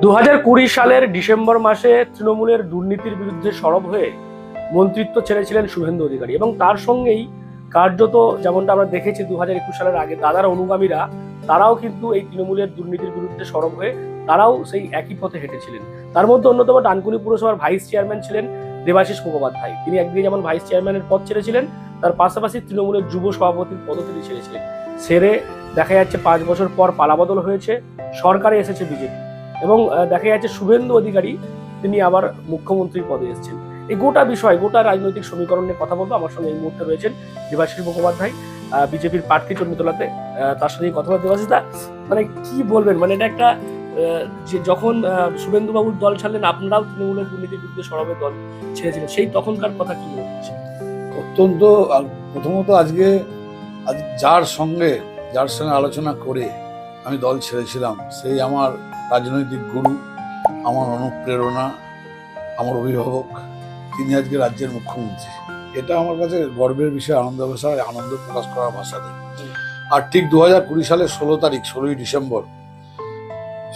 2020 সালের ডিসেম্বর মাসে তৃণমূলের দুর্নীতির বিরুদ্ধে সরব হয়ে মন্ত্রিত্ব ছেড়েছিলেন শুভেন্দু অধিকারী, এবং তার সঙ্গেই কার্যত যেমনটা আমরা দেখেছি 2021 সালের আগে দাদার অনুগামীরা তারাও কিন্তু এই তৃণমূলের দুর্নীতির বিরুদ্ধে সরব হয়ে তারাও সেই একই পথে হেঁটেছিলেন। তার মধ্যে অন্যতম ডানকুনি পুরসভার ভাইস চেয়ারম্যান ছিলেন দেবাশিস মুখোপাধ্যায়। তিনি একদিকে যেমন ভাইস চেয়ারম্যানের পদ ছেড়েছিলেন, তার পাশাপাশি তৃণমূলের যুব সভাপতির পদও তিনি ছেড়েছিলেন। সেরে দেখা যাচ্ছে 5 বছর পর পালাবদল হয়েছে, সরকারে এসেছে বিজেপি, এবং দেখা যাচ্ছে শুভেন্দু অধিকারী তিনি আবার মুখ্যমন্ত্রীর পদে এসেছেন। এই গোটা বিষয়, গোটা রাজনৈতিক সমীকরণ নিয়ে কথা বলবো। আমার সঙ্গে এই মুহূর্তে রয়েছেন দেবাশিস মুখোপাধ্যায়, বিজেপির প্রার্থী চণ্ডীতলাতে। তার সাথে কথা বলতে দেবাশিস দা, মানে কি বলবেন, মানে এটা একটা যে যখন শুভেন্দু বাবুর দল ছাড়লেন আপনারাও তৃণমূলের দুর্নীতির বিরুদ্ধে সরবে দল ছেড়েছিলেন, সেই তখনকার কথা কি মনে হচ্ছে? অত্যন্ত প্রথমত আজকে যার সঙ্গে আলোচনা করে আমি দল ছেড়েছিলাম, সেই আমার রাজনৈতিক গুরু, আমার অনুপ্রেরণা, আমার অভিভাবক, তিনি আজকে রাজ্যের মুখ্যমন্ত্রী। এটা আমার কাছে গর্বের বিষয়, আনন্দ প্রকাশ করার ভাষা নেই। আর ঠিক 2020 সালের 16ই ডিসেম্বর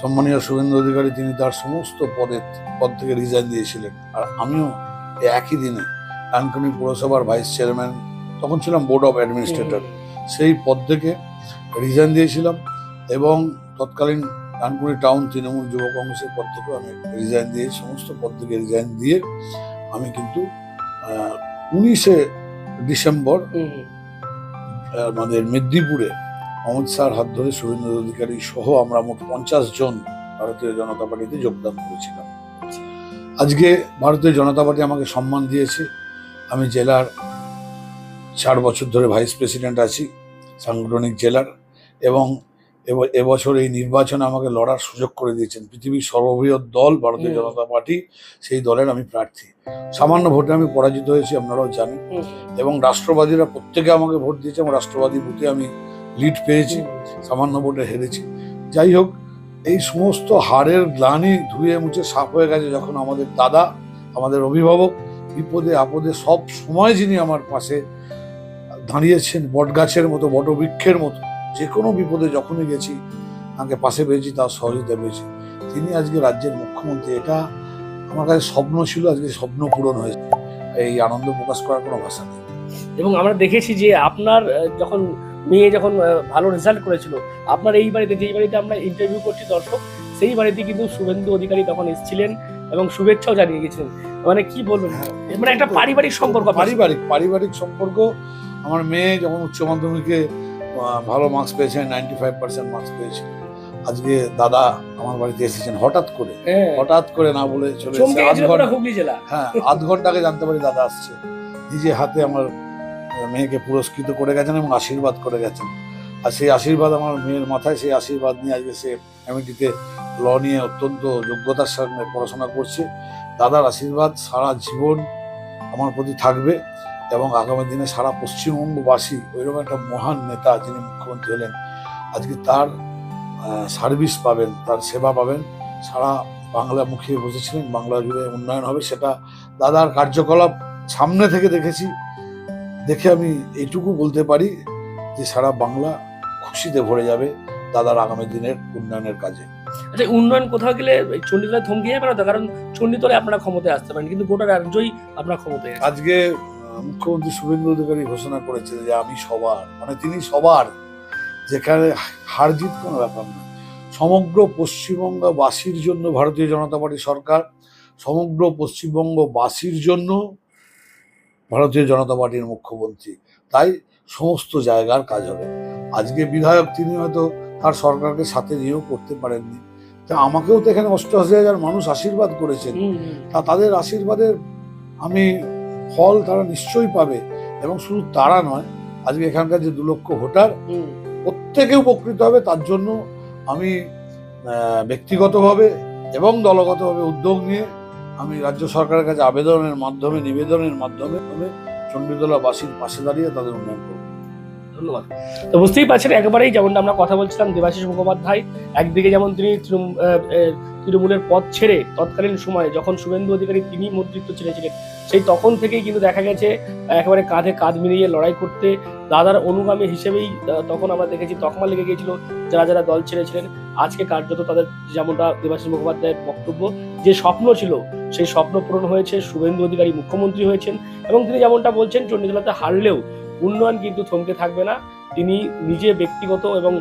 সম্মানীয় শুভেন্দু অধিকারী তিনি তার সমস্ত পদ থেকে রিজাইন দিয়েছিলেন। আর আমিও একই দিনে ডানকুনি পুরসভার ভাইস চেয়ারম্যান, তখন ছিলাম বোর্ড অফ অ্যাডমিনিস্ট্রেটর, সেই পদ থেকে রিজাইন দিয়েছিলাম। এবং তৎকালীন ডানকুনি টাউন তৃণমূল যুব কংগ্রেসের পদ থেকেও আমি রিজাইন দিয়ে, সমস্ত পদ থেকে রিজাইন দিয়ে আমি কিন্তু 19শে ডিসেম্বর আমাদের মেদিনীপুরে অমিত শাহর হাত ধরে শুভেন্দু অধিকারী সহ আমরা মোট 50 জন ভারতীয় জনতা পার্টিতে যোগদান করেছিলাম। আজকে ভারতীয় জনতা পার্টি আমাকে সম্মান দিয়েছে। আমি জেলার 4 বছর ধরে ভাইস প্রেসিডেন্ট আছি সাংগঠনিক জেলার, এবং এবছর এই নির্বাচনে আমাকে লড়ার সুযোগ করে দিয়েছেন পৃথিবীর সর্ববৃহৎ দল ভারতীয় জনতা পার্টি, সেই দলের আমি প্রার্থী। সামান্য ভোটে আমি পরাজিত হয়েছি, আপনারাও জানেন, এবং রাষ্ট্রবাদীরা প্রত্যেকে আমাকে ভোট দিয়েছে, এবং রাষ্ট্রবাদী বুথে আমি লিড পেয়েছি, সামান্য ভোটে হেরেছি। যাই হোক, এই সমস্ত হারের গ্লানি ধুয়ে মুছে সাফ হয়ে গেছে যখন আমাদের দাদা, আমাদের অভিভাবক, বিপদে আপদে সব সময় যিনি আমার পাশে দাঁড়িয়েছেন, বটগাছের মতো, বটবৃক্ষের মতো, যে কোনো বিপদে যখনই গেছি তাকে পাশে পেয়েছি, তার সহযোগিতা পেয়েছি, তিনি আজকে রাজ্যের মুখ্যমন্ত্রী। এটা আমার কাছে স্বপ্ন ছিল, আজকে স্বপ্ন পূরণ হয়েছে। এই আনন্দ প্রকাশ করার কোনো ভাষা নেই। এবং আমরা দেখেছি যে আপনার যখন মেয়ে যখন ভালো রেজাল্ট করেছিল, আপনার এই বাড়িতে, যেই বাড়িতে আমরা ইন্টারভিউ করছি দর্শক, সেই বাড়িতে কিন্তু শুভেন্দু অধিকারী তখন এসেছিলেন এবং শুভেচ্ছাও জানিয়ে গেছিলেন। মানে কি বলবেন, মানে একটা পারিবারিক সম্পর্ক, পারিবারিক সম্পর্ক। আমার মেয়ে যখন উচ্চ মাধ্যমিকে ভালো মার্কস পেয়েছেন, 95% মার্কস পেয়েছেন, আজকে দাদা আমার বাড়িতে এসেছেন হঠাৎ করে না বলে চলে এসেছে। হ্যাঁ, আধ ঘন্টা আগে জানতে পারি দাদা আসছে। নিজে হাতে আমার মেয়েকে পুরস্কৃত করে গেছেন এবং আশীর্বাদ করে গেছেন। আর সেই আশীর্বাদ আমার মেয়ের মাথায়, সেই আশীর্বাদ নিয়ে আজকে সে এমএটিতে ল নিয়ে অত্যন্ত যোগ্যতার সঙ্গে পড়াশোনা করছে। দাদার আশীর্বাদ সারা জীবন আমার প্রতি থাকবে, এবং আগামী দিনে সারা পশ্চিমবঙ্গবাসী ওইরকম একটা মহান নেতা যিনি মুখ্যমন্ত্রী হলেন, আজকে তার সার্ভিস পাবেন, তার সেবা পাবেন। সারা বাংলা মুখিয়ে বসেছিলেন, বাংলা জুড়ে উন্নয়ন হবে, সেটা দাদার কার্যকলাপ সামনে থেকে দেখেছি। দেখে আমি এইটুকু বলতে পারি যে সারা বাংলা খুশিতে ভরে যাবে দাদার আগামী দিনের উন্নয়নের কাজে। আচ্ছা, উন্নয়ন কোথাও গেলে চণ্ডীতলায় থমকে যাবে না তো? কারণ চণ্ডীতলায় আপনারা ক্ষমতায় আসতে পারেন, কিন্তু গোটা রাজ্যই আপনারা ক্ষমতায়। আজকে মুখ্যমন্ত্রী শুভেন্দু অধিকারী ঘোষণা করেছে যে আমি সবার, মানে তিনি সবার, যেখানে হার জিত কোনো ব্যাপার না। সমগ্র পশ্চিমবঙ্গবাসীর জন্য ভারতীয় জনতা পার্টি সরকার, সমগ্র পশ্চিমবঙ্গবাসীর জন্য ভারতীয় জনতা পার্টির মুখ্যমন্ত্রী, তাই সমস্ত জায়গার কাজ হবে। আজকে বিধায়ক তিনি হয়তো তার সরকারকে সাথে নিয়েও করতে পারেননি, তা আমাকেও তো এখানে 88,000 মানুষ আশীর্বাদ করেছেন, তা তাদের আশীর্বাদের আমি ফল তারা নিশ্চয়ই পাবে। এবং শুধু তারা নয়, আজকে এখানকার যে 2 লক্ষ ভোটার প্রত্যেকে উপকৃত হবে। তার জন্য আমি ব্যক্তিগতভাবে এবং দলগতভাবে উদ্যোগ নিয়ে আমি রাজ্য সরকারের কাছে নিবেদনের মাধ্যমে চণ্ডীতলাবাসীর পাশে দাঁড়িয়ে তাদের উন্নয়ন করব। ধন্যবাদ। তো বুঝতেই পারছেন, একেবারেই যেমনটা আমরা কথা বলছিলাম, দেবাশিস মুখোপাধ্যায় একদিকে যেমন তিনি তৃণমূলের পদ ছেড়ে তৎকালীন সময়ে যখন শুভেন্দু অধিকারী তিনি মন্ত্রিত্ব ছেড়েছিলেন, সেই তখন থেকেই কিন্তু দেখা গেছে একেবারে কাঁধে কাঁধ মিলিয়ে লড়াই করতে দাদার অনুগামী হিসেবেই তখন আমরা দেখেছি তকমা লেগে গিয়েছিল যারা যারা দল ছেড়েছিলেন। আজকে কার্যত তাদের যেমনটা দেবাশিস মুখোপাধ্যায়ের বক্তব্য, যে স্বপ্ন ছিল সেই স্বপ্ন পূরণ হয়েছে, শুভেন্দু অধিকারী মুখ্যমন্ত্রী হয়েছেন এবং তিনি যেমনটা বলছেন চণ্ডীতলাতে হারলেও উন্নয়ন কিন্তু থমকে থাকবে না। তিনি নিজে ব্যক্তিগত এবং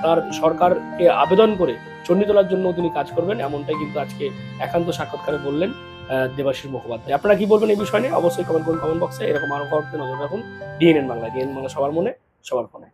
তার সরকারকে আবেদন করে চণ্ডীতলার জন্য তিনি কাজ করবেন, এমনটাই কিন্তু আজকে একান্ত সাক্ষাৎকারে বললেন দেবাশিস মুখোপাধ্যায়। আপনারা কি বলবেন এই বিষয় নিয়ে অবশ্যই কমেন্ট করুন কমেন্ট বক্সে। এরকম আরো খবর নজর রাখুন ডিএনএন বাংলা। ডিএনএন বাংলা সবার মনে সবার ফোনে।